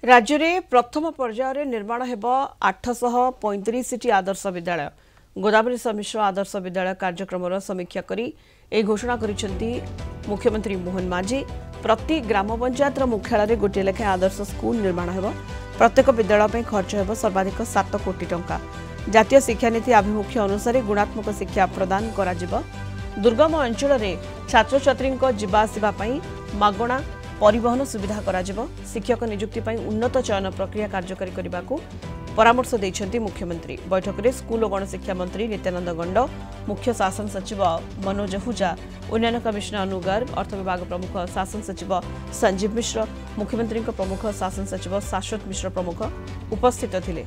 राज्य में प्रथम पर्यायर निर्माण हेब 835 आदर्श विद्यालय। गोदावरी मिश्र आदर्श विद्यालय कार्यक्रम समीक्षा करी ए घोषणा करिसेंती मुख्यमंत्री मोहन माझी। प्रति ग्राम पंचायत मुख्यालय गोटे लेखे आदर्श स्कूल निर्माण हेब। प्रत्येक विद्यालय खर्च हेब सर्वाधिक 7 कोटी टंका। जातीय शिक्षा नीति आभिमुख्य अनुसार गुणात्मक शिक्षा प्रदान करा जिवो। दुर्गम अंचल में छात्र छात्री जीवा आसिबा पई मागणा परिवहन सुविधा करा जिवो। शिक्षक नियुक्ति पई उन्नत चयन प्रक्रिया कार्यकारी करने को परामर्श देइछंती मुख्यमंत्री। बैठक में स्कूल और गणशिक्षा मंत्री नित्यानंद गंड, मुख्य शासन सचिव मनोज हुजा, उन्नयन कमिश्नर अनु गर्ग, अर्थ विभाग प्रमुख शासन सचिव संजीव मिश्र, मुख्यमंत्री प्रमुख शासन सचिव शाश्वत मिश्र प्रमुख उपस्थित थिले।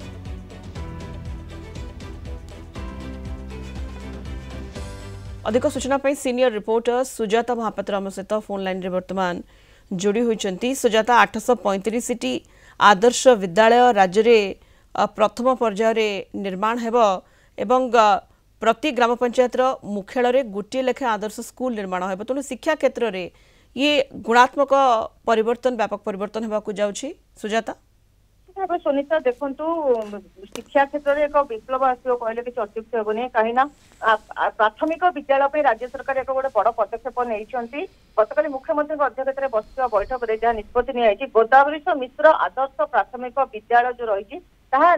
अधिक सूचना पर सीनियर रिपोर्टर सुजाता महापात्र आम सहित फोन लाइन रे वर्तमान जोड़ी होती। सुजाता, 835 आदर्श विद्यालय राज्य में प्रथम पर्यायर निर्माण हेब एवं प्रति ग्राम पंचायत मुख्यालय गोटे लेखे आदर्श स्कूल निर्माण हेब। तेणु शिक्षा क्षेत्र में ये गुणात्मक परिवर्तन, व्यापक परिवर्तन होगा जाउछि। सुजाता, सुनीता देखु शिक्षा क्षेत्र में एक विप्लव आसो कहले कि अत्युक्त हेनी कहीं प्राथमिक विद्यालय राज्य सरकार एक गोटे बड़ पदक्षेप नहीं। गतकाली मुख्यमंत्री अध्यक्षता बस बैठक में जहाँ निष्पत्ति नि गोदावरी मिश्र आदर्श प्राथमिक विद्यालय जो रही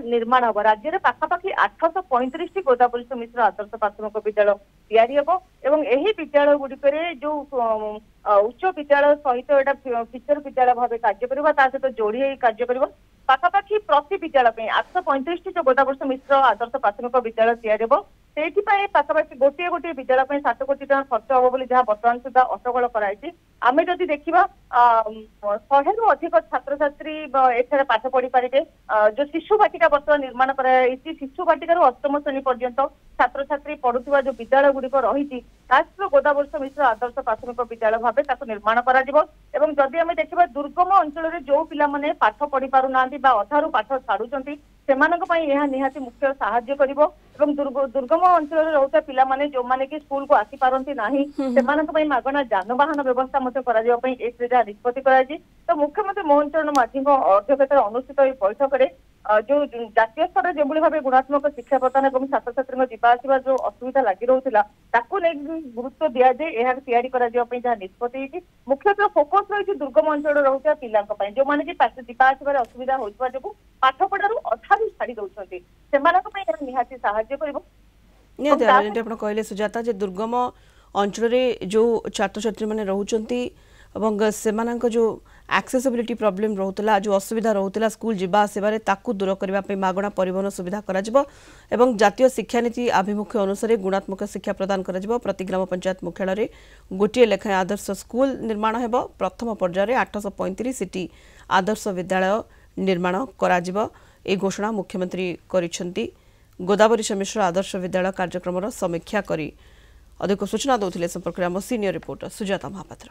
निर्माण हम राज्य में पाखापाखि 835 गोदावरी मिश्र आदर्श प्राथमिक विद्यालय तैयारी हम। यही विद्यालय गुड़िक जो उच्च विद्यालय सहित यहाँ फीचर विद्यालय भाव कार्य करवा सहित जोड़ी कार्य कर पाखापाखि प्रति विद्यालय 835 जो गोदावरी मिश्र आदर्श प्राथमिक विद्यालय तैयारी हम। से पाखापाखि गोटे गोटे विद्यालय 7 कोटी टका खर्च हम बोली जहाँ बर्तमान सुधा अटकल कराई। आम जदि देखा 100 रु अधिक छात्र छात्री एठारे पाठ पढ़ी पारे। जो शिशु बाटिका बर्तमान निर्माण कराई, शिशु बाटिका अष्टम श्रेणी पर्यंत छात्र छात्री पढ़ुवा जो विद्यालय गुड़िक रही गोदावरी मिश्र आदर्श प्राथमिक विद्यालय भाव निर्माण करी। आम देखा दुर्गम अंचल जो पिला पाठ पढ़ी पारना अधारू पाठ छाड़ुंट से निहाती मुख्य साहाय्य कर। दुर्गम अंचल रोता पिला जो मैंने कि स्कूल को आसी पारती नहीं से मागणा जानवाहन व्यवस्था जहाँ निष्पत्ति कराई। तो मुख्यमंत्री मोहन चरण माझी अध्यक्षता अनुष्ठित बैठक में जो जातीय स्तर जो भाव गुणात्मक शिक्षा प्रदान और छात्र छात्री जीवा आसवा जो असुविधा लगी रोला गुरुत्व दि जाए यह तैयारी जहाँ निष्पत्ति। मुख्यतः फोकस रही दुर्गम अंचल रोता पिला जो मैंने कि जीवा आसवे असुविधा होता जो पाठ पढ़ार अधारू छाड़ी दौरान से निहाती साहाय्य कर। कहले सुजाता जे दुर्गम अंचल जो छात्र छात्री मैंने रोचंती जो एक्सेसिबिलिटी प्रॉब्लम रोला, जो असुविधा रोला स्कूल जीवा आसबार ताकू दूर करने मागणा परिवहन सुविधा करा एवं जातीय शिक्षा नीति आभिमुख्य अनुसार गुणात्मक शिक्षा प्रदान करा। प्रति ग्राम पंचायत मुख्यालय गोटे लेखाएं आदर्श स्कूल निर्माण हेब। प्रथम पर्यायर 835 आदर्श विद्यालय निर्माण करा। ए घोषणा मुख्यमंत्री करिसेंती। गोदावरी मिश्र आदर्श विद्यालय कार्यक्रम समीक्षा करी अधिक सूचना दौथिले संपर्क में सीनियर रिपोर्टर सुजाता महापात्र।